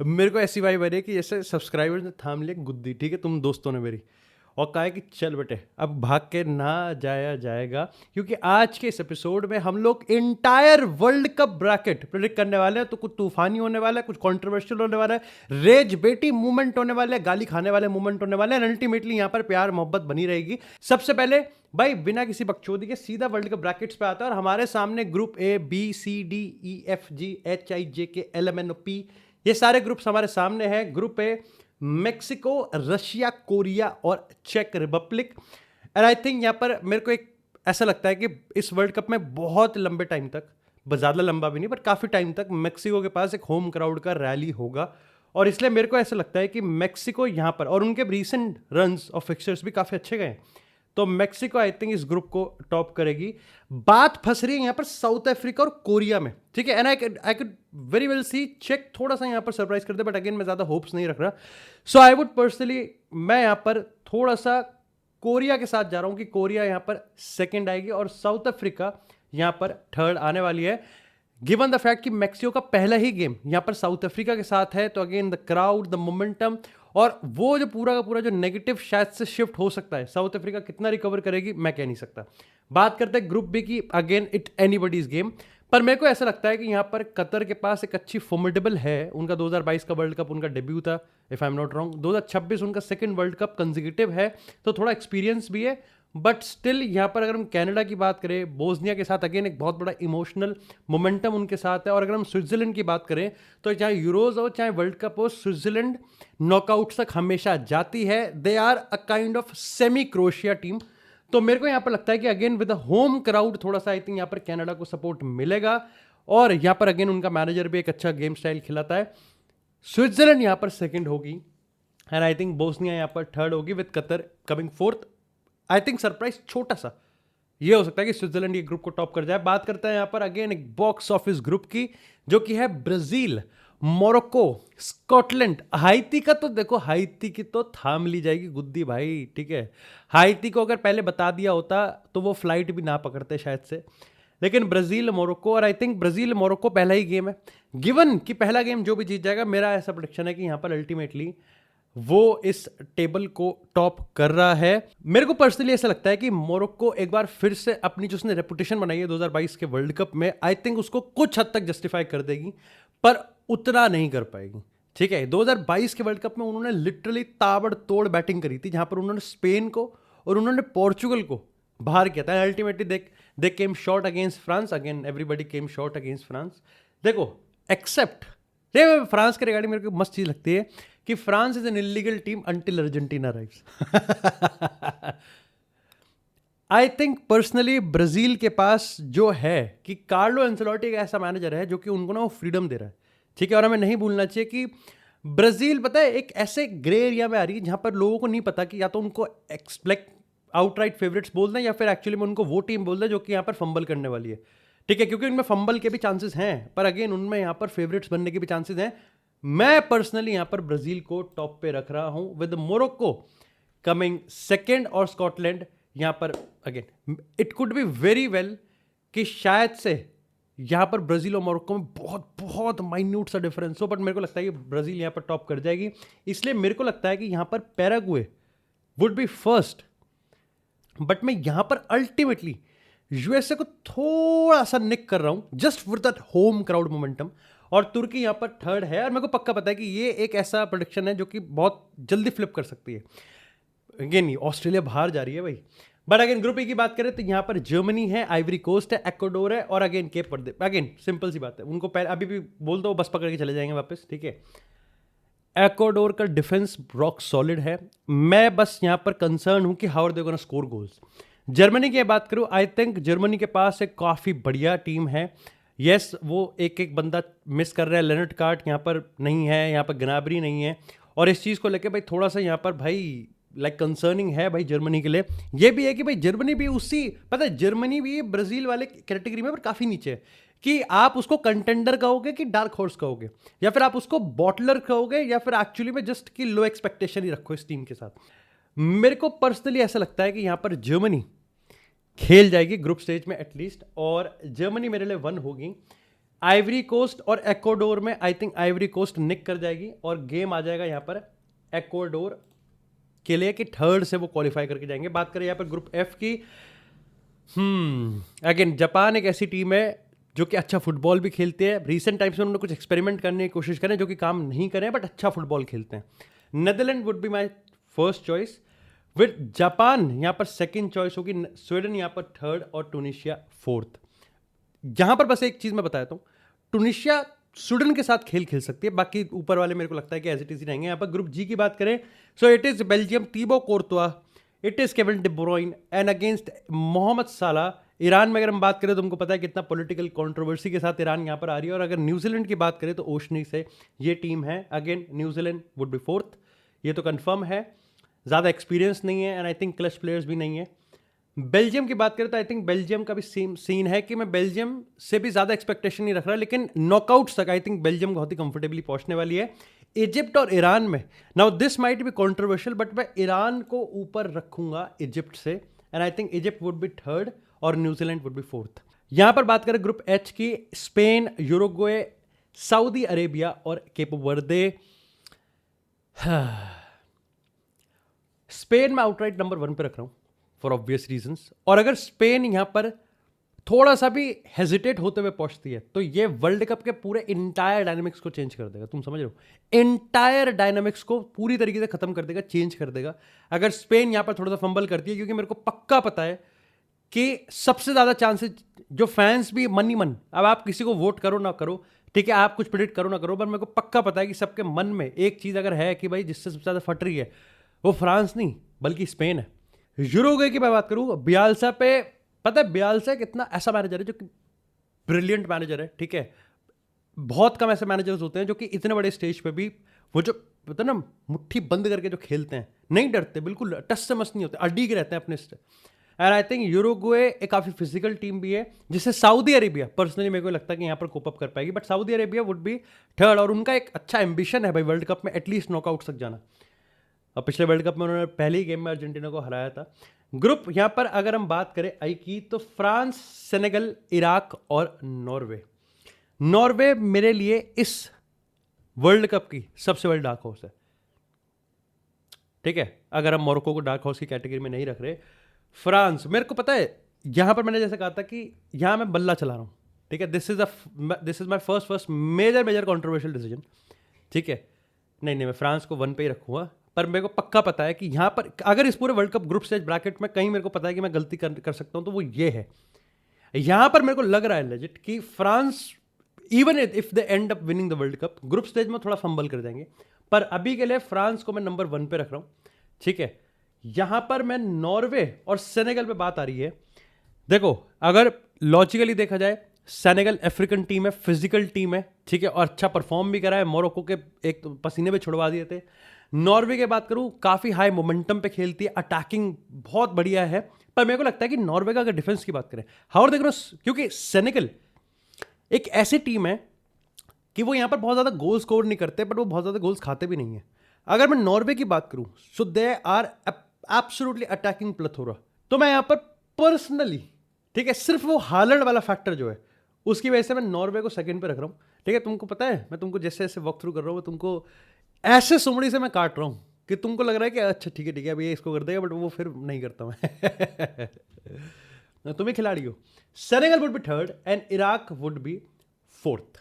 मेरे को ऐसी वाइब आ रही है कि जैसे सब्सक्राइबर्स ने थाम लिया गुद्दी, ठीक है, तुम दोस्तों ने मेरी, और कहा है कि चल बेटे अब भाग के ना जाया जाएगा, क्योंकि आज के इस एपिसोड में हम लोग entire world cup bracket predict करने वाले हैं। तो कुछ तूफानी होने वाला है, कुछ कंट्रोवर्शियल होने वाला है, रेज बेटी मूवमेंट होने वाले हैं, गाली खाने वाले मूवमेंट होने वाले हैं, अल्टीमेटली यहाँ पर प्यार मोहब्बत बनी रहेगी। सबसे पहले भाई बिना किसी बकचोदी के सीधा वर्ल्ड कप ब्रैकेट्स पे आता है, और हमारे सामने group A B C D E F G H I J K L M N O P, ये सारे ग्रुप्स हमारे सामने हैं। Group A Mexico, Russia, Korea और चेक रिपब्लिक। एंड आई थिंक यहाँ पर मेरे को एक ऐसा लगता है कि इस वर्ल्ड कप में बहुत लंबे टाइम तक, ज़्यादा लंबा भी नहीं पर काफ़ी टाइम तक मेक्सिको के पास एक होम क्राउड का रैली होगा, और इसलिए मेरे को ऐसा लगता है कि मेक्सिको यहाँ पर, और उनके रीसेंट रन्स और फिक्सर्स भी काफ़ी अच्छे गए हैं, तो मेक्सिको आई थिंक इस ग्रुप को टॉप करेगी। बात फंस रही है यहाँ पर साउथ अफ्रीका और कोरिया में, ठीक है, and I could very well see check थोड़ा सा यहाँ पर सरप्राइज करते, बट अगेन मैं ज़्यादा होप्स नहीं रख रहा। सो आई वुड पर्सनली, मैं यहाँ पर थोड़ा सा कोरिया के साथ जा रहा हूँ कि कोरिया यहाँ पर सेकेंड आएगी और साउथ अफ्रीका यहाँ पर थर्ड आने वाली है, गिवन द फैक्ट कि मैक्सिको का पहला ही गेम यहाँ पर साउथ अफ्रीका के साथ है। तो again the crowd, the momentum, और वो जो पूरा का पूरा जो नेगेटिव शायद से शिफ्ट हो सकता है, साउथ अफ्रीका कितना रिकवर करेगी मैं कह नहीं सकता। बात करते हैं ग्रुप बी की, अगेन इट एनीबडीज गेम, पर मेरे को ऐसा लगता है कि यहाँ पर कतर के पास एक अच्छी फॉर्मिडेबल है। उनका 2022 का वर्ल्ड कप उनका डेब्यू था, if I am not wrong, 2026 उनका सेकंड वर्ल्ड कप कंसेक्यूटिव है, तो थोड़ा एक्सपीरियंस भी है। बट स्टिल यहाँ पर अगर हम कनाडा की बात करें, बोस्निया के साथ अगेन एक बहुत बड़ा इमोशनल मोमेंटम उनके साथ है, और अगर हम स्विट्जरलैंड की बात करें तो चाहे यूरोज हो चाहे वर्ल्ड कप हो, स्विट्जरलैंड नॉकआउट तक हमेशा जाती है। They are a kind of semi Croatia team. तो मेरे को यहाँ पर लगता है कि अगेन विद होम क्राउड थोड़ा सा आई थिंक यहाँ पर कनाडा को सपोर्ट मिलेगा, और यहाँ पर अगेन उनका मैनेजर भी एक अच्छा गेम स्टाइल खिलाता है। स्विट्जरलैंड यहाँ पर सेकंड होगी, एंड आई थिंक बोस्निया यहाँ पर थर्ड होगी, with Qatar coming fourth. I think surprise छोटा सा ये हो सकता है कि स्विट्जरलैंड ये ग्रुप को टॉप कर जाए। बात करते हैं यहाँ पर अगेन एक बॉक्स ऑफिस ग्रुप की, जो कि है ब्राजील, मोरक्को, स्कॉटलैंड, हाइती का। तो देखो हाइती की तो थाम ली जाएगी गुद्दी भाई, ठीक है। हाइती को अगर पहले बता दिया होता तो वो फ्लाइट भी ना पकड़ते शायद से, लेकिन ब्राजील मोरक्को, और आई थिंक ब्राजील मोरक्को पहला ही गेम है, गिवन कि पहला गेम जो भी जीत जाएगा, मेरा ऐसा प्रेडिक्शन है कि यहाँ पर अल्टीमेटली वो इस टेबल को टॉप कर रहा है। मेरे को पर्सनली ऐसा लगता है कि मोरक्को एक बार फिर से अपनी जो उसने रेपुटेशन बनाई है 2022 के वर्ल्ड कप में, आई थिंक उसको कुछ हद तक जस्टिफाई कर देगी, पर उतना नहीं कर पाएगी, ठीक है। 2022 के वर्ल्ड कप में उन्होंने लिटरली ताबड़तोड़ बैटिंग करी थी, जहां पर उन्होंने स्पेन को और उन्होंने पोर्चुगल को बाहर किया था। Ultimately they came short against France, again everybody came short against France. देखो एक्सेप्ट फ्रांस के रिगार्डिंग मेरे को मस्त चीज लगती है कि France is an illegal team until Argentina arrives. I think personally Brazil के पास जो है कि कार्लो एंसेलोटी एक ऐसा मैनेजर है जो कि उनको ना वो फ्रीडम दे रहा है, ठीक है। और हमें नहीं भूलना चाहिए कि ब्राजील पता है एक ऐसे ग्रे एरिया में आ रही है जहां पर लोगों को नहीं पता कि या तो उनको एक्सप्लेक्ट आउटराइट फेवरेट्स बोल दें, या फिर एक्चुअली में उनको वो टीम बोल दें जो कि यहाँ पर फंबल करने वाली है, ठीक है, क्योंकि उनमें फंबल के भी चांसेस हैं, पर अगेन उनमें यहाँ पर फेवरेट्स बनने के भी चांसेस हैं। मैं पर्सनली यहाँ पर ब्राजील को टॉप पे रख रहा हूं, विद मोरक्को कमिंग सेकेंड, और स्कॉटलैंड यहाँ पर again it could be very well कि शायद से यहाँ पर ब्राजील और मोरक्को में बहुत बहुत माइन्यूट सा डिफरेंस हो, बट मेरे को लगता है कि ब्राजील यहाँ पर टॉप कर जाएगी। इसलिए मेरे को लगता है कि यहाँ पर Paraguay would be first, but मैं यहाँ पर अल्टीमेटली यूएसए को थोड़ा सा निक कर रहा हूं, just for that home crowd momentum, और तुर्की यहाँ पर थर्ड है। और मेरे को पक्का पता है कि ये एक ऐसा प्रेडिक्शन है जो कि बहुत जल्दी फ्लिप कर सकती है। अगेन ऑस्ट्रेलिया बाहर जा रही है भाई। बट अगेन ग्रुप ए की बात करें तो यहाँ पर जर्मनी है, आइवरी कोस्ट है, इक्वाडोर है, और अगेन केप वर्दे। अगेन सिंपल सी बात है, उनको पहले अभी भी बोल दो बस पकड़ के चले जाएंगे वापस, ठीक है। इक्वाडोर का डिफेंस रॉक सॉलिड है। मैं बस यहाँ पर कंसर्न हूं कि how are they gonna score goals. Germany की बात करूं, आई थिंक जर्मनी के पास एक काफ़ी बढ़िया टीम है। यस वो एक एक बंदा मिस कर रहा है, लेनर्ड कार्ट यहाँ पर नहीं है, यहाँ पर ग्नाब्री नहीं है, और इस चीज़ को लेकर भाई थोड़ा सा यहाँ पर भाई लाइक कंसर्निंग है भाई जर्मनी के लिए। ये भी है कि भाई जर्मनी भी उसी, पता है जर्मनी भी ब्राज़ील वाले कैटेगरी में पर काफ़ी नीचे है, कि आप उसको कंटेंडर कहोगे कि डार्क हॉर्स कहोगे, या फिर आप उसको बॉटलर कहोगे, या फिर एक्चुअली में जस्ट कि लो एक्सपेक्टेशन ही रखो इस टीम के साथ। मेरे को पर्सनली ऐसा लगता है कि यहाँ पर जर्मनी खेल जाएगी ग्रुप स्टेज में एटलीस्ट, और जर्मनी मेरे लिए वन होगी। आइवरी कोस्ट और एक्वाडोर में आई थिंक आइवरी कोस्ट निक कर जाएगी और गेम आ जाएगा यहाँ पर एक्वाडोर के लिए कि थर्ड से वो क्वालिफाई करके जाएंगे। बात करें यहाँ पर ग्रुप एफ की, अगेन जापान एक ऐसी टीम है जो कि अच्छा फुटबॉल भी खेलते हैं। रिसेंट टाइम्स में उन्होंने कुछ एक्सपेरिमेंट करने की कोशिश करें जो कि काम नहीं करें, बट अच्छा फुटबॉल खेलते हैं। Netherland would be my first choice, with Japan यहाँ पर सेकंड चॉइस होगी, स्वीडन यहाँ पर थर्ड और टूनिशिया फोर्थ। यहां पर बस एक चीज मैं बताता हूं, टूनिशिया स्वीडन के साथ खेल सकती है, बाकी ऊपर वाले मेरे को लगता है कि एज इट इज रहेंगे। यहाँ पर ग्रुप जी की बात करें, so it is Belgium, Thibaut Courtois, it is Kevin De Bruyne and against Mohamed Salah. Iran में अगर हम बात करें तो तुमको पता है कितना पॉलिटिकल कंट्रोवर्सी के साथ ईरान यहाँ पर आ रही है। और अगर न्यूजीलैंड की बात करें तो ओशनी से ये टीम है, again New Zealand would be fourth, ये तो कंफर्म है। ज़्यादा एक्सपीरियंस नहीं है and I think clutch players भी नहीं है। बेल्जियम की बात करें तो आई थिंक बेल्जियम का भी सेम सीन है कि मैं बेल्जियम से भी ज़्यादा एक्सपेक्टेशन नहीं रख रहा, लेकिन नॉकआउट्स तक आई थिंक बेल्जियम बहुत ही कंफर्टेबली पहुंचने वाली है। इजिप्ट और ईरान में, now this might be controversial, but मैं ईरान को ऊपर रखूंगा इजिप्ट से and I think Egypt would be third और न्यूजीलैंड वुड बी फोर्थ। यहां पर बात करें ग्रुप एच की, स्पेन, यूरुग्वे, सऊदी अरेबिया और केप वर्दे। स्पेन में आउटराइट नंबर 1 पे रख रहा हूं फॉर ऑब्वियस रीजंस। और अगर स्पेन यहां पर थोड़ा सा भी हेजिटेट होते हुए पहुंचती है तो ये वर्ल्ड कप के पूरे इंटायर डायनामिक्स को चेंज कर देगा। तुम समझ रहे हो, इंटायर डायनामिक्स को पूरी तरीके से खत्म कर देगा, चेंज कर देगा अगर स्पेन यहां पर थोड़ा सा फंबल करती है। क्योंकि मेरे को पक्का पता है कि सबसे ज्यादा चांसेस, जो फैंस भी मन ही मन, अब आप किसी को वोट करो ना करो, ठीक है, आप कुछ प्रेडिक्ट करो ना करो, पर मेरे को पक्का पता है कि सबके मन में एक चीज अगर है कि भाई जिससे सबसे ज्यादा फट रही है वो फ्रांस नहीं बल्कि स्पेन है। यूरोगे की मैं बात करूं, बियाल्सा पे, पता है बियाल्सा एक इतना ऐसा मैनेजर है जो कि ब्रिलियंट मैनेजर है, ठीक है। बहुत कम ऐसे मैनेजर्स होते हैं जो कि इतने बड़े स्टेज पे भी वो जो पता ना मुट्ठी बंद करके जो खेलते हैं, नहीं डरते, बिल्कुल टस से मस नहीं होते, अडीग रहते हैं अपने से। एंड आई थिंक यूरुग्वे एक काफी फिजिकल टीम भी है, जिससे सऊदी अरेबिया पर्सनली मेरे को लगता है कि यहाँ पर कोप अप कर पाएगी, but Saudi Arabia would be third. और उनका एक अच्छा एम्बिशन है भाई वर्ल्ड कप में एटलीस्ट नॉकआउट तक जाना। और पिछले वर्ल्ड कप में उन्होंने पहले ही गेम में अर्जेंटीना को हराया था। ग्रुप यहां पर अगर हम बात करें आई की, तो फ्रांस, सेनेगल, इराक और नॉर्वे। नॉर्वे मेरे लिए इस वर्ल्ड कप की सबसे बड़ी डार्क हॉर्स है, ठीक है। अगर हम मोरक्को को डार्क हॉर्स की कैटेगरी में नहीं रख रहे, फ्रांस, मेरे को पता है यहां पर मैंने जैसे कहा था कि यहां मैं बल्ला चला रहा हूं, ठीक है। This is my first major controversial decision, ठीक है। नहीं, मैं फ्रांस को 1 पे ही रखूंगा, पर मेरे को पक्का पता है कि यहां पर अगर इस पूरे world cup group stage bracket में कहीं मेरे को पता है कि मैं गलती कर सकता हूं तो वो ये है। यहां पर मेरे को लग रहा है लेजिट कि France, even if they and up winning the world cup, group stage में थोड़ा फंबल कर जाएंगे, पर अभी के लिए फ्रांस को मैं नंबर 1 पे रख रहा हूं, ठीक है। यहां पर मैं नॉर्वे और सेनेगल पे बात आ रही है। देखो, अगर लॉजिकली देखा जाए, सेनेगल अफ्रीकन टीम है, फिजिकल टीम है, ठीक है, और अच्छा परफॉर्म भी करा है, मोरक्को के एक तो पसीने पे छुड़वा दिए थे। नॉर्वे की बात करूं, काफी हाई मोमेंटम पे खेलती है, अटैकिंग बहुत बढ़िया है, पर मेरे को लगता है कि नॉर्वे का अगर डिफेंस की बात करें, हाउ देख रहे हो, क्योंकि सेनेगल एक ऐसी टीम है कि वो यहां पर बहुत ज्यादा गोल स्कोर नहीं करते, बट वो बहुत ज्यादा गोल्स खाते भी नहीं है। अगर मैं नॉर्वे की बात करूं, so they are absolutely attacking plethora, तो मैं यहां पर पर्सनली, ठीक है, सिर्फ वो हालैंड वाला फैक्टर जो है उसकी वजह से मैं नॉर्वे को सेकंड पे रख रहा हूं, ठीक है। तुमको पता है मैं तुमको जैसे जैसे वॉक थ्रू कर रहा हूं, तुमको ऐसे सुमड़ी से मैं काट रहा हूं कि तुमको लग रहा है कि अच्छा ठीक है अभी ये इसको कर देगा, बट वो फिर नहीं करता मैं तुम ही खिलाड़ी हो। Senegal would be third and Iraq would be fourth.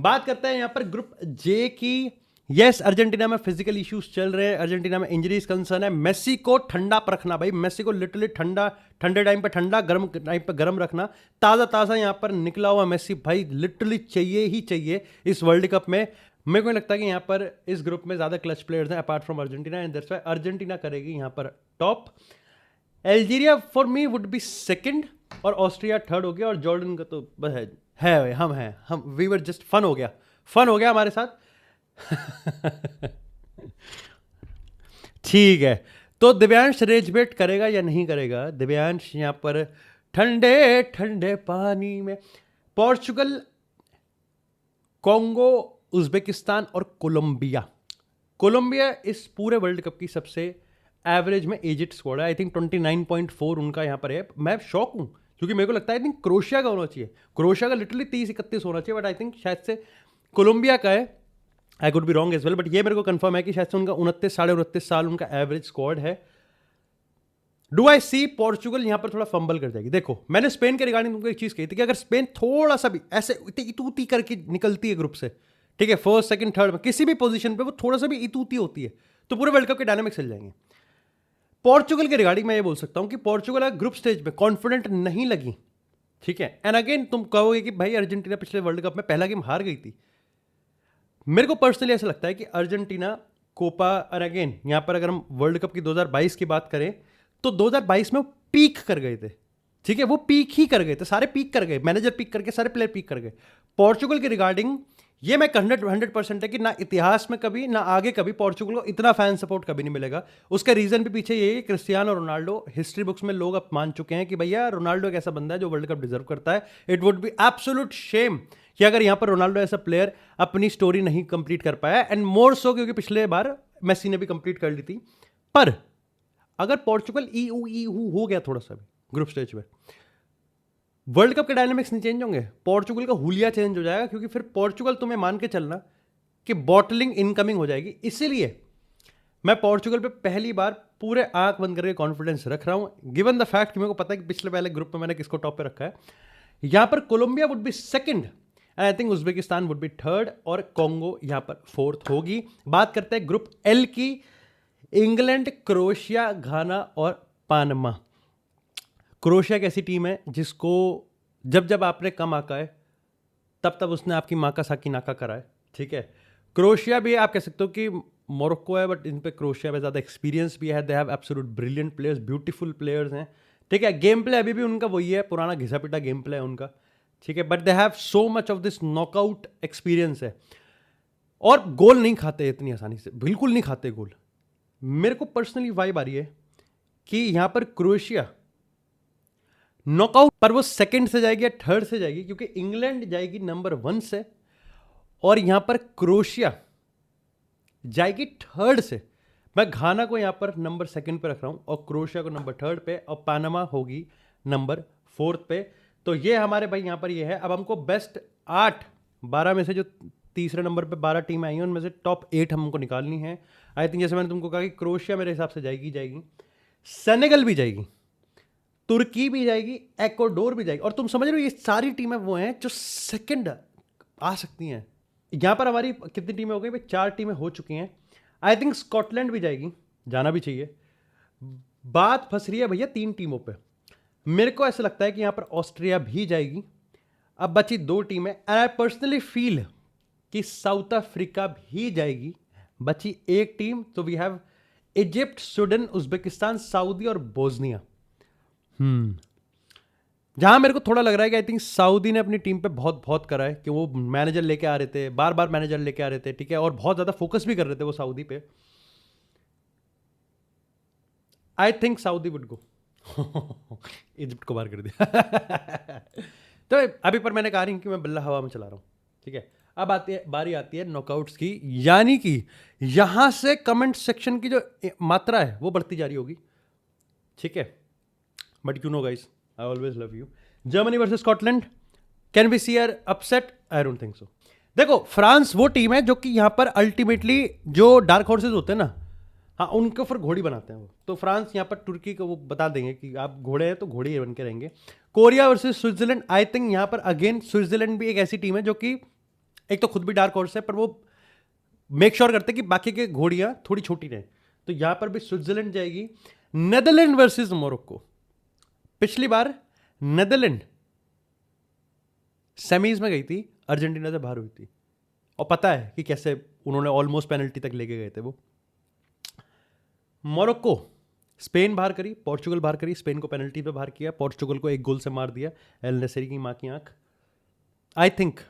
बात करते हैं यहां पर ग्रुप जे की। यस, अर्जेंटीना में फिजिकल इश्यूज चल रहे हैं, अर्जेंटीना में इंजरीज कंसर्न है। मेसी को ठंडा पर रखना भाई, मेसी को लिटरली ठंडे टाइम पे ठंडा, गर्म टाइम पे गर्म रखना। ताज़ा यहां पर निकला हुआ मेसी भाई लिटरली चाहिए ही चाहिए इस वर्ल्ड कप में। मेरे को नहीं लगता कि यहां पर इस ग्रुप में ज्यादा क्लच प्लेयर्स हैं apart from Argentina, and that's why Argentina करेगी यहां पर top. Algeria for me would be second और ऑस्ट्रिया थर्ड हो गया, और जॉर्डन का तो बस है हम वी वर जस्ट फन हो गया हमारे साथ ठीक है, तो दिव्यांश रेजबेट करेगा या नहीं करेगा? दिव्यांश यहां पर ठंडे ठंडे पानी में, पोर्चुगल, कॉन्गो, उज्बेकिस्तान और कोलंबिया इस पूरे वर्ल्ड कप की सबसे एवरेज में एजेड स्क्वाड है। आई थिंक 29.4 उनका यहां पर है। मैं शॉक हूं क्योंकि मेरे को लगता है आई थिंक क्रोशिया का होना चाहिए, क्रोशिया का लिटरली 30-31 होना चाहिए, बट आई थिंक शायद से कोलंबिया का है। I could be wrong as well, but ये मेरे को कंफर्म है कि शायद से उनका 29-29.5 उनका एवरेज स्क्वाड है। डू आई सी पोर्चुगल यहां पर थोड़ा फंबल कर जाएगी? देखो, मैंने स्पेन के रिगार्डिंग तुमको एक चीज कही थी कि अगर स्पेन थोड़ा सा भी ऐसे इतूती करके निकलती है ग्रुप से, ठीक है, फर्स्ट सेकंड थर्ड में किसी भी पोजीशन पे वो थोड़ा सा भी इतूती होती है, तो पूरे वर्ल्ड कप के डायनामिक्स चल जाएंगे। पोर्चुगल के रिगार्डिंग मैं ये बोल सकता हूं कि पोर्चुगल अगर ग्रुप स्टेज पे कॉन्फिडेंट नहीं लगी, ठीक है, एंड अगेन तुम कहोगे कि भाई अर्जेंटीना पिछले वर्ल्ड कप में पहला गेम हार गई थी। मेरे को पर्सनली ऐसा लगता है कि अर्जेंटीना कोपा, और अगेन यहां पर अगर हम वर्ल्ड कप की 2022 की बात करें तो 2022 में वो पीक कर गए थे, ठीक है, वो पीक ही कर गए थे, सारे पीक कर गए, मैनेजर पीक करके सारे प्लेयर पीक कर गए। पोर्चुगल के रिगार्डिंग ये मैं 100% है कि ना इतिहास में कभी ना आगे कभी पोर्चुगल को इतना फैन सपोर्ट कभी नहीं मिलेगा। उसका रीजन भी पीछे ये है, क्रिस्टियानो रोनाल्डो हिस्ट्री बुक्स में लोग अब मान चुके हैं कि भैया रोनाल्डो एक ऐसा बंदा है जो वर्ल्ड कप डिजर्व करता है। It would be absolute shame कि अगर यहां पर रोनाल्डो ऐसा प्लेयर अपनी स्टोरी नहीं कंप्लीट कर पाया, एंड मोर सो क्योंकि पिछले बार मेसी ने भी कंप्लीट कर ली थी। पर अगर पोर्चुगल ई हो गया थोड़ा सा भी ग्रुप स्टेज में, वर्ल्ड कप के डायनामिक्स नहीं चेंज होंगे, पोर्चुगल का हुलिया चेंज हो जाएगा, क्योंकि फिर पोर्चुगल तुम्हें मान के चलना कि बॉटलिंग इनकमिंग हो जाएगी। इसीलिए मैं पोर्चुगल पे पहली बार पूरे आंख बंद करके कॉन्फिडेंस रख रहा हूं, गिवन द फैक्ट मेरे को पता है कि पिछले पहले ग्रुप में मैंने किसको टॉप पे रखा है। यहां पर Colombia would be second, and I think Uzbekistan would be third, और कॉन्गो यहां पर फोर्थ होगी। बात करते हैं ग्रुप एल की, इंग्लैंड, क्रोएशिया, घाना और पानमा। क्रोएशिया एक ऐसी टीम है जिसको जब जब आपने कम आका है तब तब उसने आपकी माँ का साकी नाका करा है, ठीक है। क्रोएशिया भी आप कह सकते हो कि मोरक्को है, बट इन पे क्रोएशिया में ज़्यादा एक्सपीरियंस भी है। They have absolute brilliant players, beautiful players हैं, ठीक है। गेम प्ले अभी भी उनका वही है, पुराना घिसा पिटा गेम प्ले है उनका, ठीक है, but they have so much of this knockout experience है, और गोल नहीं खाते इतनी आसानी से, बिल्कुल नहीं खाते गोल। मेरे को पर्सनली वाइब आ रही है कि यहां पर क्रोएशिया नॉकआउट पर वो सेकंड से जाएगी या थर्ड से जाएगी, क्योंकि इंग्लैंड जाएगी नंबर 1 से और यहां पर क्रोएशिया जाएगी थर्ड से। मैं घाना को यहां पर नंबर 2 पे रख रहा हूं और क्रोएशिया को नंबर 3 पे, और पानामा होगी नंबर 4 पे। तो ये हमारे भाई यहां पर ये है। अब हमको बेस्ट 12 में से जो तीसरे नंबर पे 12 टीमें आई हैं उनमें से टॉप 8 हमको निकालनी है। आई थिंक जैसे मैंने तुमको कहा कि क्रोएशिया मेरे हिसाब से जाएगी, सेनेगल भी जाएगी, तुर्की भी जाएगी, एक्वाडोर भी जाएगी, और तुम समझ रहे हो ये सारी टीमें वो हैं जो सेकंड आ सकती हैं। यहां पर हमारी कितनी टीमें हो गई भाई? 4 टीमें हो चुकी हैं। आई थिंक स्कॉटलैंड भी जाएगी, जाना भी चाहिए। बात फंस रही है भैया 3 टीमों पे। मेरे को ऐसा लगता है कि यहां पर ऑस्ट्रिया भी जाएगी। अब बची 2 टीमें, एंड आई पर्सनली फील कि साउथ अफ्रीका भी जाएगी। बची एक टीम, तो we have Egypt, Sudan, Uzbekistan, Saudi और बोस्निया। जहां मेरे को थोड़ा लग रहा है कि आई थिंक सऊदी ने अपनी टीम पे बहुत बहुत करा है, कि वो मैनेजर लेके आ रहे थे, बार बार मैनेजर लेके आ रहे थे, ठीक है, और बहुत ज्यादा फोकस भी कर रहे थे वो सऊदी पे। I think Saudi would go. Egypt को बाहर कर दिया। तो अभी पर मैंने कहा नहीं कि मैं बल्ला हवा में चला रहा हूं, ठीक है। अब बारी आती है नॉकआउट्स की, यानी कि यहां से कमेंट सेक्शन की जो मात्रा है वो बढ़ती जा रही होगी, ठीक है। But you know guys, I always love you. Germany versus Scotland, can we see are upset? I don't think so. देखो, फ्रांस वो टीम है जो कि यहां पर अल्टीमेटली जो डार्क हॉर्सेस होते हैं ना, हाँ, उनको फिर घोड़ी बनाते हैं वो। तो फ्रांस यहाँ पर तुर्की को वो बता देंगे कि आप घोड़े हैं तो घोड़े ही बन के रहेंगे। कोरिया वर्सेस स्विट्जरलैंड, आई थिंक यहाँ पर अगेन स्विट्जरलैंड भी एक ऐसी टीम है जो कि एक तो खुद भी डार्क हॉर्स है, पर वो मेक श्योर करते कि बाकी के घोड़ियां थोड़ी छोटी रहें। तो यहां पर भी स्विट्जरलैंड जाएगी। नेदरलैंड वर्सेस मोरक्को, पिछली बार नेदरलैंड सेमीज में गई थी, अर्जेंटीना से बाहर हुई थी, और पता है कि कैसे उन्होंने ऑलमोस्ट पेनल्टी तक लेके गए थे वो। मोरक्को, स्पेन बाहर करी, पोर्चुगल बाहर करी, स्पेन को पेनल्टी पे बाहर किया, पोर्चुगल को 1 गोल से मार दिया, एल नसेरी की मां की आंख। आई थिंक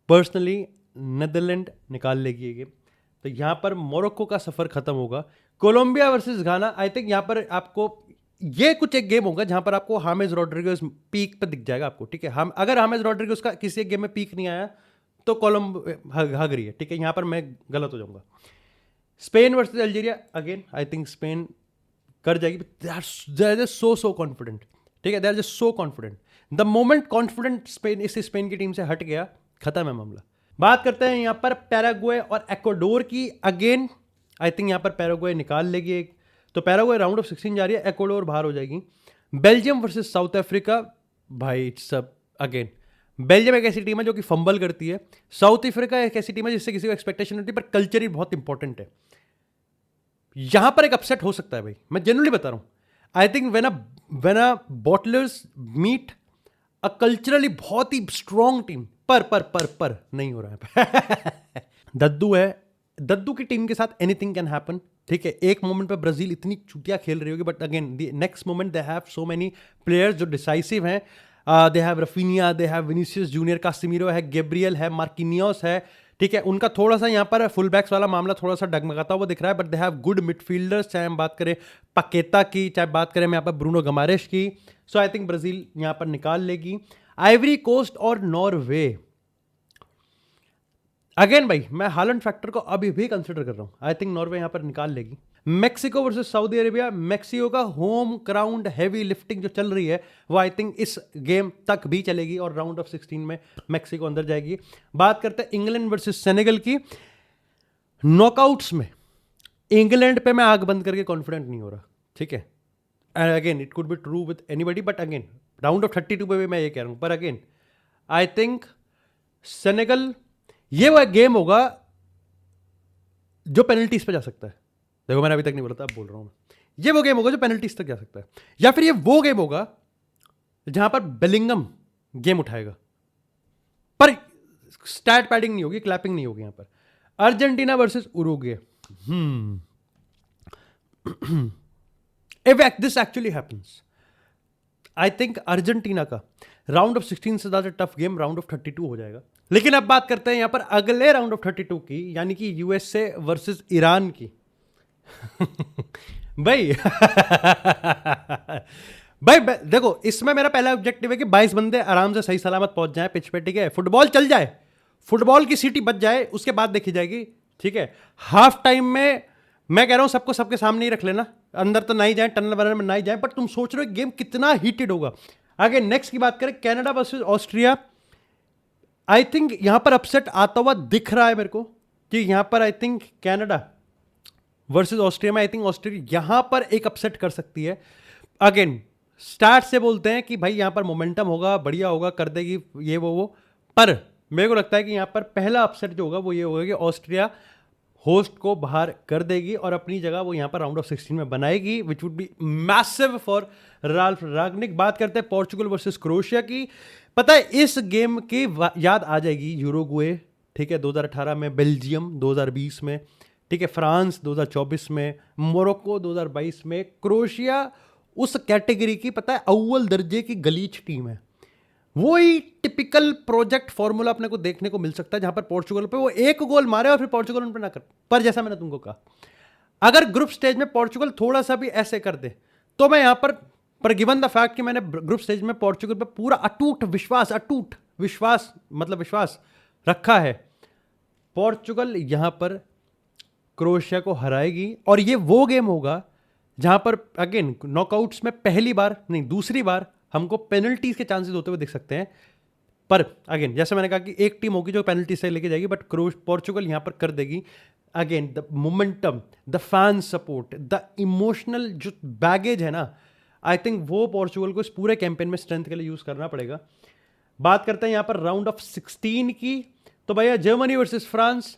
पर्सनली नेदरलैंड निकाल लेगी ये गेम। तो यहां पर मोरक्को का सफर खत्म होगा। Colombia versus Ghana, I think यहां पर आपको ये कुछ एक गेम होगा जहां पर आपको हामेस रोड्रिगेज पीक पे दिख जाएगा आपको, ठीक है। हम अगर हामेस रोड्रिगेज का किसी एक गेम में पीक नहीं आया तो हग रही है, ठीक है, यहां पर मैं गलत हो जाऊंगा। Spain versus Algeria, again I think Spain कर जाएगी। दे आर सो कॉन्फिडेंट, ठीक है, they are just so confident. The moment confident Spain इस स्पेन की टीम से हट गया, खत्म है मामला। बात करते हैं यहाँ पर पैराग्वे और एक्वाडोर की। अगेन आई थिंक यहाँ पर पैराग्वे निकाल लेगी एक, तो पैराग्वे राउंड ऑफ 16 जा रही है, एक्वाडोर बाहर हो जाएगी। बेल्जियम वर्सेस साउथ अफ्रीका, भाई सब अगेन बेल्जियम एक ऐसी टीम है जो कि फंबल करती है, साउथ अफ्रीका एक ऐसी टीम है जिससे किसी को एक्सपेक्टेशन होती है, पर कल्चर ही बहुत इंपॉर्टेंट है। यहां पर एक अपसेट हो सकता है भाई, मैं जनरली बता रहा हूं। I think when a bottlers meet a culturally बहुत ही स्ट्रॉन्ग टीम, पर नहीं हो रहा है। दद्दू है, दद्दू की टीम के साथ एनीथिंग कैन हैपन, ठीक है। एक मोमेंट पे ब्राजील इतनी चुतिया खेल रही होगी, but again the next moment they have so many players जो डिसाइसिव हैं। They have Raphinha, they have Vinicius junior, Casemiro है, गैब्रियल है, मार्किनियोस है, ठीक है। उनका थोड़ा सा यहाँ पर फुल बैक्स वाला मामला थोड़ा सा डगमगाता हुआ दिख रहा है, but they have good midfielders, चाहे हम बात करें पकेता की, चाहे बात करें यहाँ पर ब्रूनो गमारेश की। सो आई थिंक ब्राजील यहाँ पर निकाल लेगी। आइवरी कोस्ट और नॉर्वे, अगेन भाई मैं हालैंड फैक्टर को अभी भी कंसिडर कर रहा हूं। आई थिंक नॉर्वे यहां पर निकाल लेगी। Mexico versus Saudi Arabia, Mexico का होम ग्राउंड हैवी लिफ्टिंग जो चल रही है वो आई थिंक इस गेम तक भी चलेगी और राउंड ऑफ 16 में मेक्सिको अंदर जाएगी। बात करते हैं इंग्लैंड वर्सेस सेनेगल की। नॉकआउट्स में इंग्लैंड पे मैं आंख बंद करके कॉन्फिडेंट नहीं हो रहा, ठीक है। Again it could be true with anybody, but again round of 32 पे भी मैं ये कह रहा हूं, पर अगेन आई थिंक सेनेगल, ये वह गेम होगा जो पेनल्टीज पे जा सकता है। देखो मैंने अभी तक नहीं बोला था, अब बोल रहा हूं मैं, ये वो गेम होगा जो पेनल्टीज तक जा सकता है, या फिर ये वो गेम होगा जहां पर बेलिंगम गेम उठाएगा, पर स्टैट पैडिंग नहीं होगी, क्लैपिंग नहीं होगी यहां पर। Argentina versus Uruguay, if this actually happens, I think Argentina का राउंड ऑफ 16 से ज्यादा टफ गेम राउंड ऑफ 32 हो जाएगा। लेकिन अब बात करते हैं यहां पर अगले राउंड ऑफ 32 की, यानी कि यूएसए वर्सेस ईरान की। भाई भाई देखो, इसमें मेरा पहला ऑब्जेक्टिव है कि 22 बंदे आराम से सही सलामत पहुंच जाएं पिच पे, ठीक है। फुटबॉल चल जाए, फुटबॉल की सीटी बच जाए, उसके बाद देखी जाएगी, ठीक है। हाफ टाइम में मैं कह रहा हूं सबको सबके सामने ही रख लेना, अंदर तो नहीं जाए, टनल वनल में नहीं जाए, बट तुम सोच रहे हो गेम कितना हीटेड होगा। आगे नेक्स्ट की बात करें, कनाडा वर्सेस ऑस्ट्रिया। आई थिंक यहां पर अपसेट आता हुआ दिख रहा है मेरे को कि यहां पर I think Canada versus Austria में आई थिंक ऑस्ट्रिया यहां पर एक अपसेट कर सकती है। अगेन स्टार्ट से बोलते हैं कि भाई यहां पर मोमेंटम होगा, बढ़िया होगा, कर देगी ये वो, पर मेरे को लगता है कि यहां पर पहला अपसेट जो होगा वो ये होगा कि ऑस्ट्रिया होस्ट को बाहर कर देगी और अपनी जगह वो यहां पर राउंड ऑफ 16 में बनाएगी, which would be massive for Ralf Rangnick. बात करते हैं पोर्चुगल वर्सेस क्रोएशिया की। पता है इस गेम की याद आ जाएगी यूरुग्वे, ठीक है, 2018 में, बेल्जियम 2020 में, ठीक है, फ्रांस 2024 में, मोरक्को 2022 में। क्रोएशिया उस कैटेगरी की, पता है, अव्वल दर्जे की गलीच टीम है। वही टिपिकल प्रोजेक्ट फॉर्मूला अपने को देखने को मिल सकता है जहां पर पोर्चुगल पे वो एक गोल मारे और फिर पोर्चुगल उन पर ना कर। पर जैसा मैंने तुमको कहा, अगर ग्रुप स्टेज में पोर्चुगल थोड़ा सा भी ऐसे कर दे तो मैं यहां पर गिवन द फैक्ट कि मैंने ग्रुप स्टेज में पोर्चुगल पे पूरा अटूट विश्वास रखा है, पोर्चुगल यहां पर क्रोएशिया को हराएगी। और ये वो गेम होगा जहां पर अगेन नॉकआउट्स में पहली बार नहीं दूसरी बार हमको पेनल्टीज के चांसेस होते हुए दिख सकते हैं। पर अगेन जैसे मैंने कहा कि एक टीम होगी जो पेनल्टी से लेके जाएगी, बट पोर्चुगल यहां पर कर देगी। Again the momentum, the fan support, the emotional जो बैगेज है ना, आई थिंक वो पोर्चुगल को इस पूरे कैंपेन में स्ट्रेंथ के लिए यूज करना पड़ेगा। बात करते हैं यहां पर राउंड ऑफ 16 की, तो भैया Germany versus France.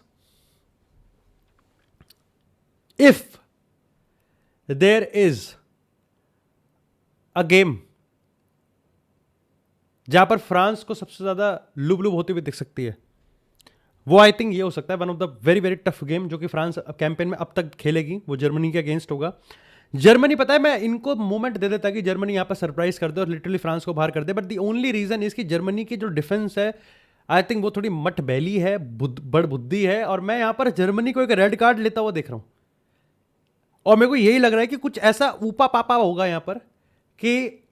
If there is a game जहां पर फ्रांस को सबसे ज्यादा लुब होती हुई दिख सकती है, वो आई थिंक ये हो सकता है one of the very very tough game जो कि फ्रांस कैंपेन में अब तक खेलेगी, वो जर्मनी के अगेंस्ट होगा। जर्मनी, पता है, मैं इनको मूवमेंट दे देता कि जर्मनी यहां पर सरप्राइज कर दे और लिटरली फ्रांस को बाहर कर दे, but the only reason is कि जर्मनी की जो डिफेंस है आई थिंक वो थोड़ी मट बैली है, बड़ बुद्धि है, और मैं यहां पर जर्मनी को एक रेड कार्ड लेता हुआ देख रहा हूं। और मेरे को यही लग रहा है कि कुछ ऐसा ऊपा पापा होगा यहां पर कि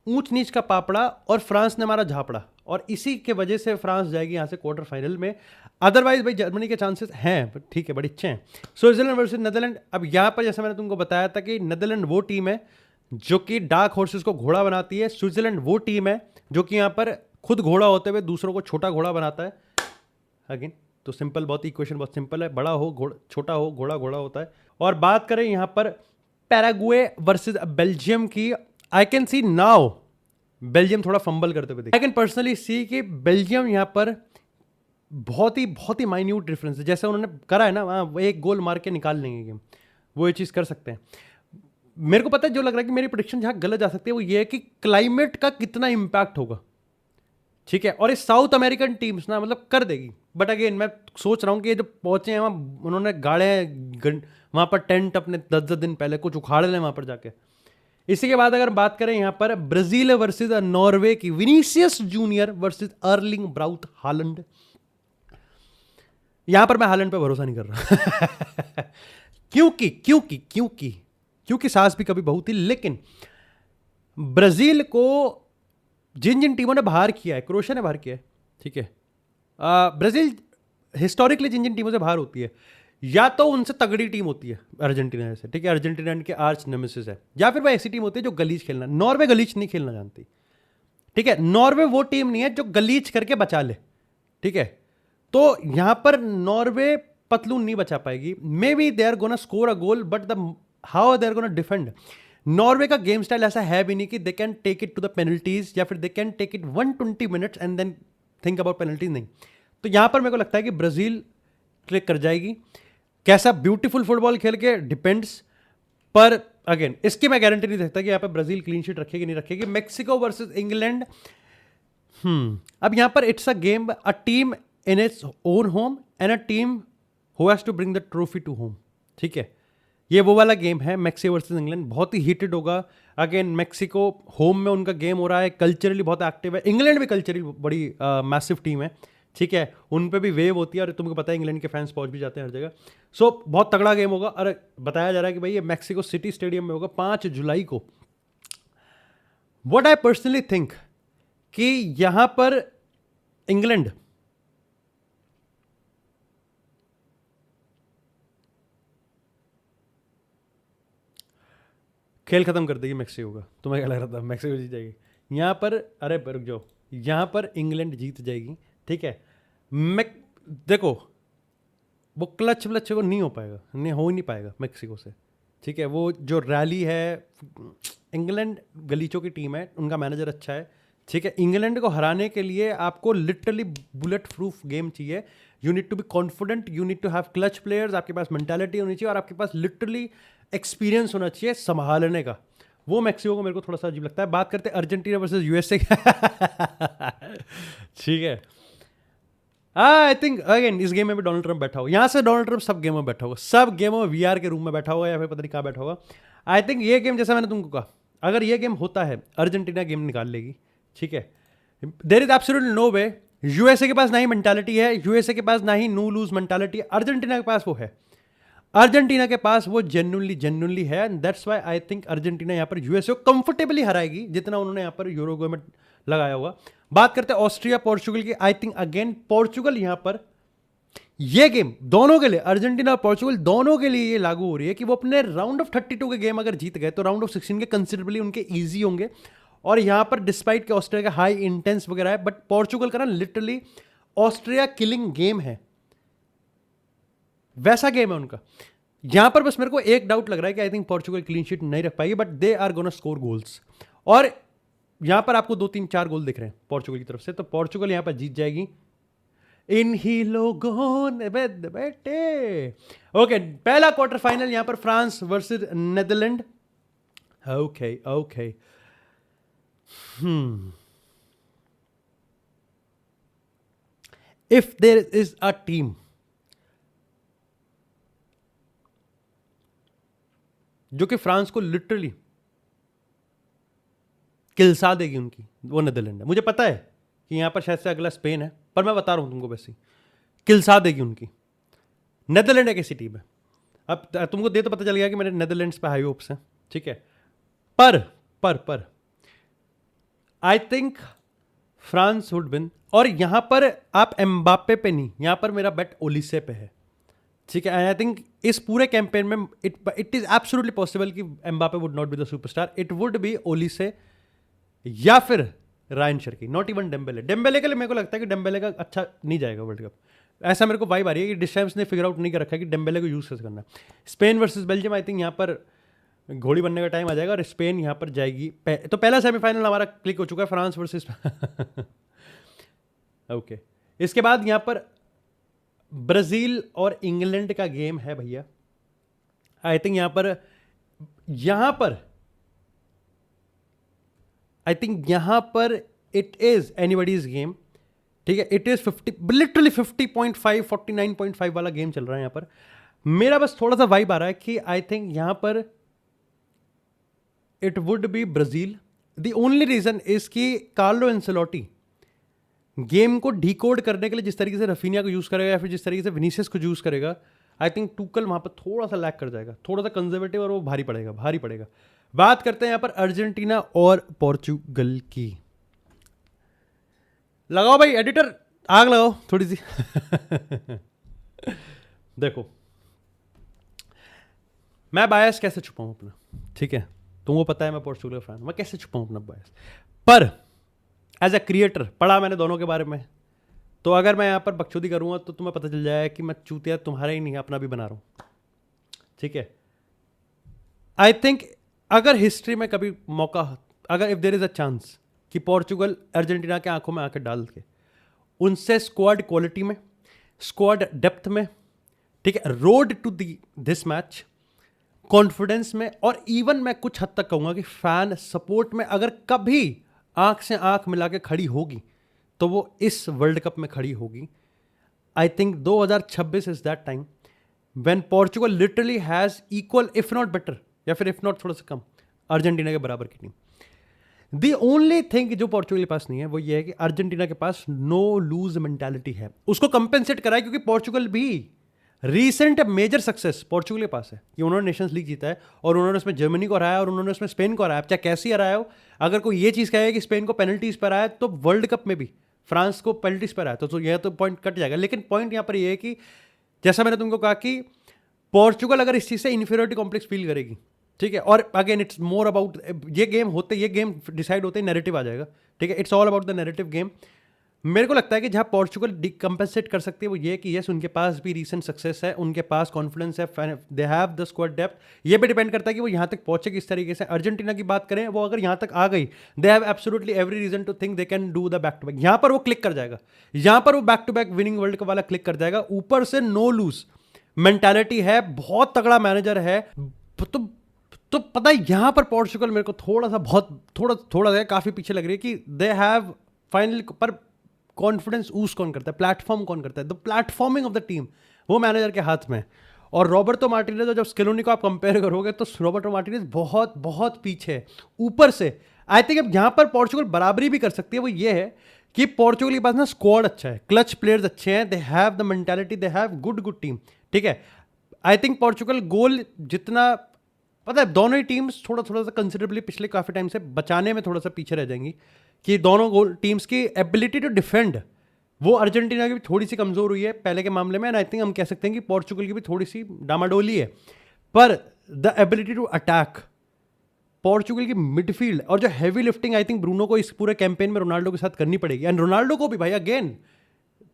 ऊंच नीच का पापड़ा और फ्रांस ने मारा झापड़ा, और इसी के वजह से फ्रांस जाएगी यहां से क्वार्टर फाइनल में। अदरवाइज भाई जर्मनी के चांसेस हैं, ठीक है, बड़े अच्छे हैं। Switzerland versus Netherland. अब यहां पर जैसे मैंने तुमको बताया था कि नेदरलैंड वो टीम है जो कि डार्क हॉर्सेस को घोड़ा बनाती है। स्विट्जरलैंड वो टीम है जो कि यहाँ पर खुद घोड़ा होते हुए दूसरों को छोटा घोड़ा बनाता है। अगेन तो सिंपल, बहुत इक्वेशन बहुत सिंपल है, बड़ा हो घोड़ा, छोटा हो घोड़ा, घोड़ा होता है। और बात करें यहाँ पर पैराग्वे वर्सेस बेल्जियम की, I can see now Belgium थोड़ा फंबल करते हुए, आई कैन पर्सनली सी कि बेल्जियम यहाँ पर बहुत ही माइन्यूट डिफरेंस है, जैसे उन्होंने करा है ना वहाँ, वो एक गोल मार के निकाल लेंगे गेम, वो ये चीज़ कर सकते हैं। मेरे को पता है, जो लग रहा है कि मेरी प्रेडिक्शन जहाँ गलत जा सकती है वो ये है कि क्लाइमेट का कितना इंपैक्ट होगा, ठीक है। और ये साउथ अमेरिकन टीम्स ना मतलब कर देगी, बट अगेन मैं सोच रहा हूँ कि ये जो पहुंचे हैं वहाँ, उन्होंने गाड़े वहाँ पर टेंट अपने 10-10 दिन पहले कुछ उखाड़ लें वहाँ पर जाके। इसी के बाद अगर बात करें यहाँ पर ब्राजील वर्सेस नॉर्वे की, Vinicius junior versus Erling brought Holland. यहां पर मैं हालैंड पे भरोसा नहीं कर रहा क्योंकि सास भी कभी बहू थी। लेकिन ब्राजील को जिन जिन टीमों ने बाहर किया है, क्रोएशिया ने बाहर किया है, ठीक है, ब्राजील हिस्टोरिकली जिन जिन टीमों से बाहर होती है, या तो उनसे तगड़ी टीम होती है अर्जेंटीना जैसे, ठीक है, अर्जेंटीना के आर्च नेमेसिस है, या फिर वो ऐसी टीम होती है जो गलीच खेलना, नॉर्वे गलीच नहीं खेलना जानती, ठीक है। नॉर्वे वो टीम नहीं है जो गलीच करके बचा ले, ठीक है। तो यहां पर नॉर्वे पतलून नहीं बचा पाएगी। Maybe they are gonna score a goal, but the how they are gonna defend, Norway का गेम स्टाइल ऐसा है भी नहीं कि they can take it to the penalties, या फिर they can take it 120 minutes and then think about penalties, नहीं। तो यहां पर मेरे को लगता है कि ब्राजील क्लिक कर जाएगी। कैसा ब्यूटीफुल फुटबॉल खेल के डिपेंड्स, पर अगेन इसकी मैं गारंटी नहीं सकता कि यहां पर ब्राजील क्लीन शीट रखेगी नहीं रखेगी। मेक्सिको वर्सेस इंग्लैंड, अब यहां पर it's a game, a team in its own home and a team who has to bring the trophy to home, ठीक है। ये वो वाला गेम है मेक्सिको वर्सेस इंग्लैंड, बहुत ही हीटेड होगा। अगेन मेक्सिको होम में उनका गेम हो रहा है, कल्चरली बहुत एक्टिव है। इंग्लैंड भी कल्चरली बड़ी मैसिव टीम है, ठीक है, उन पे भी वेव होती है, और तुमको पता है इंग्लैंड के फैंस पहुंच भी जाते हैं हर जगह। सो बहुत तगड़ा गेम होगा, और बताया जा रहा है कि भाई ये मैक्सिको सिटी स्टेडियम में होगा 5 जुलाई को। व्हाट आई पर्सनली थिंक कि यहां पर इंग्लैंड खेल खत्म कर देगी मैक्सिको का। तुम्हें क्या लग रहा था मैक्सिको जीत जाएगी? यहाँ पर अरे रुक जाओ, यहाँ पर इंग्लैंड जीत जाएगी, ठीक है। देखो वो क्लच व्लच वो नहीं हो पाएगा, नहीं हो ही नहीं पाएगा मैक्सिको से, ठीक है। वो जो रैली है, इंग्लैंड गलीचों की टीम है, उनका मैनेजर अच्छा है, ठीक है। इंग्लैंड को हराने के लिए आपको लिटरली बुलेट प्रूफ गेम चाहिए। You need to be confident, you need to have clutch players, आपके पास मेंटालिटी होनी चाहिए, और आपके पास लिटरली एक्सपीरियंस होना चाहिए संभालने का। वो मैक्सिको को मेरे को थोड़ा सा अजीब लगता है। बात करते हैं अर्जेंटीना वर्सेस यूएसए, ठीक है। आई थिंक अगेन इस गेम में भी डोनाल्ड ट्रंप बैठा होगा, यहां से डोनाल्ड ट्रंप सब गेम में बैठा होगा, सब गेमों में वीआर के रूम में बैठा होगा, या फिर पता नहीं कहाँ बैठा होगा। आई थिंक ये गेम, जैसा मैंने तुमको कहा, अगर ये गेम होता है अर्जेंटीना गेम निकाल लेगी, ठीक है। There is absolutely no way. USA के पास ना ही मेंटालिटी है, यूएसए के पास ना ही नो लूज मेंटालिटी है, अर्जेंटीना के पास वो है। अर्जेंटीना के पास वो जेन्युइनली है, and that's why I think Argentina यहाँ पर यूएसए को कंफर्टेबली हराएगी, जितना उन्होंने यहाँ पर यूरोगो में लगाया होगा। बात करते हैं ऑस्ट्रिया पोर्चुगल की, आई थिंक अगेन पोर्चुगल यहाँ पर, ये गेम दोनों के लिए, अर्जेंटीना और पोर्चुगल दोनों के लिए ये लागू हो रही है कि वो अपने राउंड ऑफ 32 के गेम अगर जीत गए तो राउंड ऑफ 16 के कंसिडरेबली उनके ईजी होंगे। और यहाँ पर डिस्पाइट के ऑस्ट्रिया का हाई इंटेंस वगैरह है, बट पोर्चुगल का ना लिटरली ऑस्ट्रिया किलिंग गेम है, वैसा गेम है उनका। यहां पर बस मेरे को एक डाउट लग रहा है कि I think Portugal clean sheet नहीं रख पाएगी, but they are gonna score goals. और यहां पर आपको 2-3-4 गोल दिख रहे हैं पोर्चुगल की तरफ से, तो पोर्चुगल यहां पर जीत जाएगी। इन ही लोगों ने बेटे। ओके, पहला क्वार्टर फाइनल यहां पर France versus Netherland. Okay if there is a team जो कि फ्रांस को लिटरली किलसा देगी उनकी, वो नेदरलैंड है। मुझे पता है कि यहां पर शायद से अगला स्पेन है, पर मैं बता रहा हूं तुमको, वैसे किलसा देगी उनकी। नेदरलैंड एक ऐसी टीम है, अब तुमको दे तो पता चल गया कि मेरे नेदरलैंड्स पे हाई होप्स हैं, ठीक है। पर I think France would win. और यहां पर आप एम्बाप्पे पे नहीं, यहां पर मेरा बेट ओलिसे पे है, ठीक है, आई थिंक इस पूरे कैंपेन में इट इज एब्सोल्युटली पॉसिबल कि Mbappe would not be the superstar, it would be Olise या फिर Rayan Cherki, not even Dembele. Dembele के लिए मेरे को लगता है कि डेम्बेले का अच्छा नहीं जाएगा वर्ल्ड कप, ऐसा मेरे को वाइब आ रही है कि डिस्टैम्स ने फिगर आउट नहीं कर रखा है कि डेम्बेले को यूज कैसे करना है। स्पेन वर्सेस बेल्जियम, आई थिंक यहाँ पर घोड़ी बनने का टाइम आ जाएगा और स्पेन यहाँ पर जाएगी। तो पहला सेमीफाइनल हमारा क्लिक हो चुका है, फ्रांस वर्सेस ओके। इसके बाद यहाँ पर ब्राजील और इंग्लैंड का गेम है भैया। आई थिंक यहां पर इट इज एनीबडीज गेम, ठीक है। इट इज 50, लिटरली 50.5 49.5 वाला गेम चल रहा है यहां पर। मेरा बस थोड़ा सा वाइब आ रहा है कि आई थिंक यहां पर it would be Brazil. The only reason is कि कार्लो एंसेलोटी गेम को डिकोड करने के लिए जिस तरीके से रफीनिया को यूज करेगा या फिर जिस तरीके से विनीसियस को यूज करेगा, आई थिंक टूकल वहां पर थोड़ा सा लैक कर जाएगा, थोड़ा सा कंजर्वेटिव, और वो भारी पड़ेगा। बात करते हैं यहां पर अर्जेंटीना और पोर्चुगल की। लगाओ भाई एडिटर, आग लगाओ थोड़ी सी देखो मैं बायस कैसे छुपाऊं अपना, ठीक है, तुमको पता है मैं पोर्चुगल फैन, मैं कैसे छुपाऊं अपना बायस। पर एज ए क्रिएटर पढ़ा मैंने दोनों के बारे में, तो अगर मैं यहां पर बकचोदी करूंगा तो तुम्हें पता चल जाएगा कि मैं चूतिया तुम्हारा ही नहीं अपना भी बना रहा हूं, ठीक है। आई थिंक अगर हिस्ट्री में कभी मौका, अगर if there is a chance कि पोर्चुगल अर्जेंटीना के आंखों में आंखें डाल के उनसे स्क्वाड क्वालिटी में, स्क्वाड डेप्थ में, ठीक है, road to this match, confidence में, और इवन मैं कुछ हद तक कहूंगा कि फैन सपोर्ट में अगर कभी आंख से आंख मिला के खड़ी होगी तो वो इस वर्ल्ड कप में खड़ी होगी। I think 2026 is that time when Portugal literally has equal if not better, या फिर इफ नॉट थोड़ा सा कम, अर्जेंटीना के बराबर की टीम। द ओनली थिंग जो पोर्चुगल के पास नहीं है वो ये है कि अर्जेंटीना के पास नो लूज मेंटालिटी है। उसको कंपेंसेट कराए, क्योंकि पोर्चुगल भी रीसेंट मेजर सक्सेस पोर्चुगल के पास है कि उन्होंने नेशंस लीग जीता है और उन्होंने उसमें जर्मनी को हराया और उन्होंने उसमें स्पेन को हराया। चाहे कैसे हराया हो, अगर कोई ये चीज़ कहे कि स्पेन को पेनल्टीज पर आया तो वर्ल्ड कप में भी फ्रांस को पेनल्टीज पर आया तो यह तो पॉइंट कट जाएगा। लेकिन पॉइंट यहाँ पर यह है कि जैसा मैंने तुमको कहा कि पोर्चुगल अगर इस चीज़ से इन्फीरियरिटी कॉम्प्लेक्स फील करेगी, ठीक है, और अगेन इट्स मोर अबाउट ये गेम डिसाइड होते ही नैरेटिव आ जाएगा, ठीक है, it's all about the narrative game. मेरे को लगता है कि जहां पोर्चुगल कंपेंसेट कर सकती है वो ये कि यस उनके पास भी रीसेंट सक्सेस है, उनके पास कॉन्फिडेंस है, they have the squad depth. ये भी डिपेंड करता है कि वो यहां तक पहुंचे किस तरीके से। अर्जेंटीना की बात करें, वो अगर यहां तक आ गई, they have absolutely every reason to think they can do the back to back. यहां पर वो क्लिक कर जाएगा, यहां पर वो back to back winning world cup वाला क्लिक कर जाएगा। ऊपर से नो लूज मेंटालिटी है, बहुत तगड़ा मैनेजर है। तो पता है यहां पर पोर्चुगल मेरे को थोड़ा सा काफी पीछे लग रही है कि दे हैव फाइनली, पर कॉन्फिडेंस ऊस कौन करता है, प्लेटफॉर्म कौन करता है, the platforming of the team वो मैनेजर के हाथ में है। और रॉबर्टो मार्टिनेज और जब स्केलोनी को आप कंपेयर करोगे तो रॉबर्टो मार्टिनेज बहुत बहुत पीछे है। ऊपर से आई थिंक अब यहां पर पोर्चुगल बराबरी भी कर सकती है, वो ये है कि पोर्चुगल के पास ना स्क्वाड अच्छा है, क्लच प्लेयर्स अच्छे हैं, they have the mentality, they have good team, ठीक है। आई थिंक पोर्चुगल गोल जितना, पता है दोनों ही टीम्स थोड़ा सा कंसिडरेबली पिछले काफी टाइम से बचाने में थोड़ा सा पीछे रह जाएंगी, कि दोनों गोल टीम्स की एबिलिटी टू डिफेंड वो अर्जेंटीना की भी थोड़ी सी कमजोर हुई है पहले के मामले में, एंड आई थिंक हम कह सकते हैं कि पोर्चुगल की भी थोड़ी सी डामाडोली है। पर the ability to attack Portugal की मिडफील्ड और जो heavy lifting I think Bruno को इस पूरे कैंपेन में रोनाल्डो के साथ करनी पड़ेगी। एंड रोनाल्डो को भी भाई again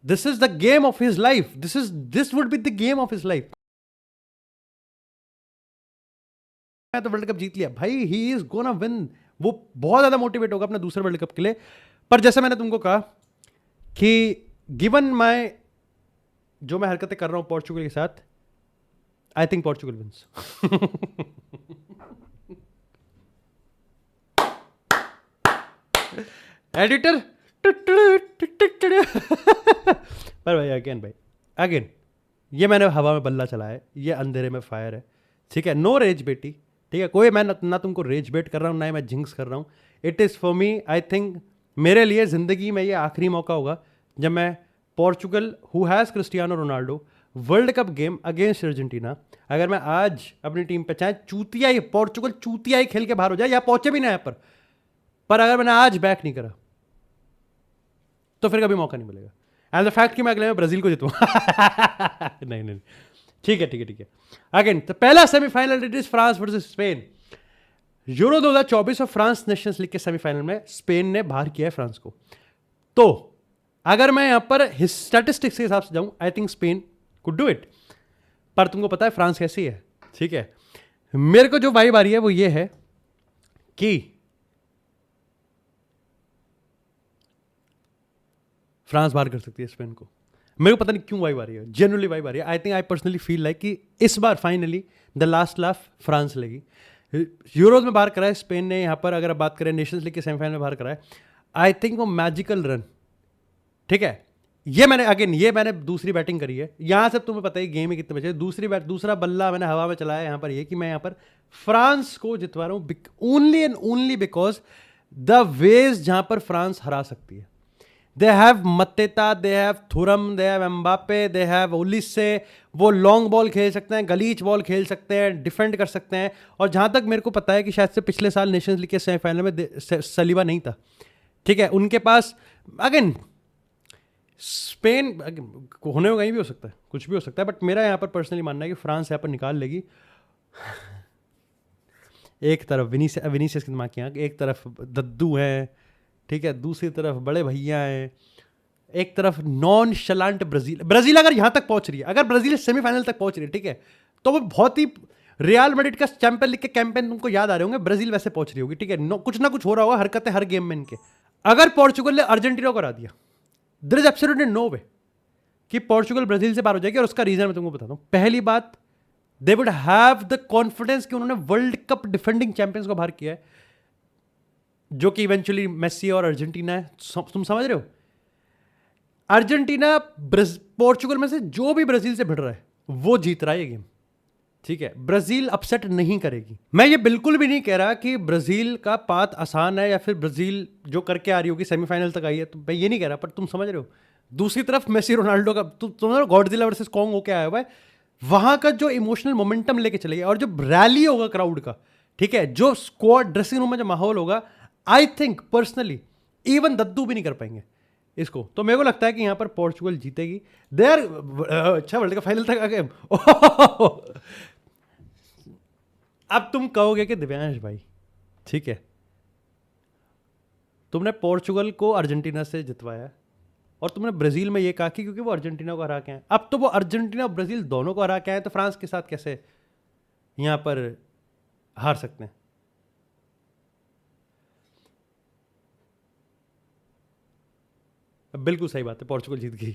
this is the game of his life, this would be the game of his life. तो वर्ल्ड कप जीत लिया भाई, ही इज गोना विन, वो बहुत ज्यादा मोटिवेट होगा अपने दूसरे वर्ल्ड कप के लिए। पर जैसे मैंने तुमको कहा कि गिवन माय जो मैं हरकतें कर रहा हूं पोर्चुगल के साथ, I think Portugal wins. Editor पर भाई अगेन ये मैंने हवा में बल्ला चला है, ये अंधेरे में फायर है, ठीक है। नो रेज बेटी, ठीक है, कोई मैं ना तुमको रेज बेट कर रहा हूँ ना मैं जिंक्स कर रहा हूँ। It is for me, I think मेरे लिए ज़िंदगी में ये आखिरी मौका होगा जब मैं Portugal who has Cristiano Ronaldo world cup game against Argentina, अगर मैं आज अपनी टीम पे, चाहे चूतिया ही पोर्चुगल चूतिया ही खेल के बाहर हो जाए या पहुंचे भी ना यहाँ पर अगर मैंने आज बैक नहीं करा तो फिर कभी मौका नहीं मिलेगा। एंड द फैक्ट कि मैं अगले में ब्राजील को जीतूंगा नहीं, ठीक है ठीक है ठीक है। अगेन तो पहला semifinal it is France versus Spain. Euro 2024 और फ्रांस नेशंस लीग के सेमीफाइनल में स्पेन ने बाहर किया है फ्रांस को। तो अगर मैं यहां पर स्टैटिस्टिक्स के हिसाब से जाऊं, आई think Spain could do it. पर तुमको पता है फ्रांस कैसी है, ठीक है। मेरे को जो वाइब आ रही है वो ये है कि फ्रांस बाहर कर सकती है स्पेन को। मेरे को पता नहीं क्यों वाइब आ रही है, जेन्युइनली वाइब आ रही है। I think I personally feel like कि इस बार finally the last laugh France लेगी। यूरोज में बाहर कराया स्पेन ने, यहाँ पर अगर आप बात करें नेशंस लीग के सेमीफाइनल में बाहर कराया। आई थिंक वो मैजिकल रन, ठीक है। ये मैंने दूसरी बैटिंग करी है। यहां से तुम्हें पता है गेम में कितने बचे। दूसरा बल्ला मैंने हवा में चलाया यहां पर, ये कि मैं यहां पर फ्रांस को जितवा रहा हूं only and only because the ways जहां पर फ्रांस हरा सकती है। They have Mateta, they have Thuram, they have Mbappe, they have Olise. वो लॉन्ग बॉल खेल सकते हैं, गलीच बॉल खेल सकते हैं, डिफेंड कर सकते हैं। और जहां तक मेरे को पता है कि शायद से पिछले साल नेशंस लीग के सेमीफाइनल में सलीबा नहीं था, ठीक है। उनके पास अगेन स्पेन होने को कहीं भी हो सकता है, कुछ भी हो सकता है। बट मेरा यहाँ पर पर्सनली मानना है कि फ्रांस यहाँ पर निकाल लेगी। एक तरफ विनीसियस के दिमाग की आंख, एक तरफ दद्दू है, ठीक है, दूसरी तरफ बड़े भैया हैं, एक तरफ नॉन शलांट ब्राजील अगर यहाँ तक पहुंच रही है, अगर ब्राजील सेमीफाइनल तक पहुंच रही है, ठीक है, तो वो बहुत ही रियल मैड्रिड का चैंपियन लीग के कैंपेन तुमको याद आ रहे होंगे, ब्राजील वैसे पहुंच रही होगी, ठीक है। कुछ ना कुछ हो रहा होगा, हरकतें हर गेम में इनके। अगर पोर्चुगल ने अर्जेंटीना को हरा दिया, देयर इज एब्सोल्युटली नो वे कि पोर्चुगल ब्राजील से पार हो जाएगी। और उसका रीजन मैं तुमको बताता हूं। पहली बात, they would have the confidence कि उन्होंने वर्ल्ड कप डिफेंडिंग चैंपियंस को बाहर किया है, जो कि इवेंचुअली मेसी और अर्जेंटीना है। तुम समझ रहे हो, अर्जेंटीना पोर्चुगल में से जो भी ब्राजील से भिड़ रहा है वो जीत रहा है ये गेम, ठीक है। ब्राजील अपसेट नहीं करेगी। मैं ये बिल्कुल भी नहीं कह रहा कि ब्राजील का पाथ आसान है या फिर ब्राजील जो करके आ रही होगी सेमीफाइनल तक आई है, तो मैं ये नहीं कह रहा, पर तुम समझ रहे हो। दूसरी तरफ मेसी रोनाल्डो का तुम गॉडजिला वर्सेस कॉन्ग होके आया हुआ है, वहां का जो इमोशनल मोमेंटम लेके चलेगा और जो रैली होगा क्राउड का, ठीक है, जो स्क्वाड ड्रेसिंग रूम में जो माहौल होगा, आई थिंक पर्सनली इवन दद्दू भी नहीं कर पाएंगे इसको। तो मेरे को लगता है कि यहां पर पोर्चुगल जीतेगी। दे आर अच्छा वर्ल्ड कप फाइनल तक आ गए। अब तुम कहोगे कि दिव्यांश भाई, ठीक है, तुमने पोर्चुगल को अर्जेंटीना से जितवाया और तुमने ब्राजील में ये कहा कि क्योंकि वो अर्जेंटीना को हरा के आए। अब तो वो अर्जेंटीना और ब्राजील दोनों को हरा के आए, तो फ्रांस के साथ कैसे यहां पर हार सकते हैं? बिल्कुल सही बात है, पोर्चुगल जीत गई।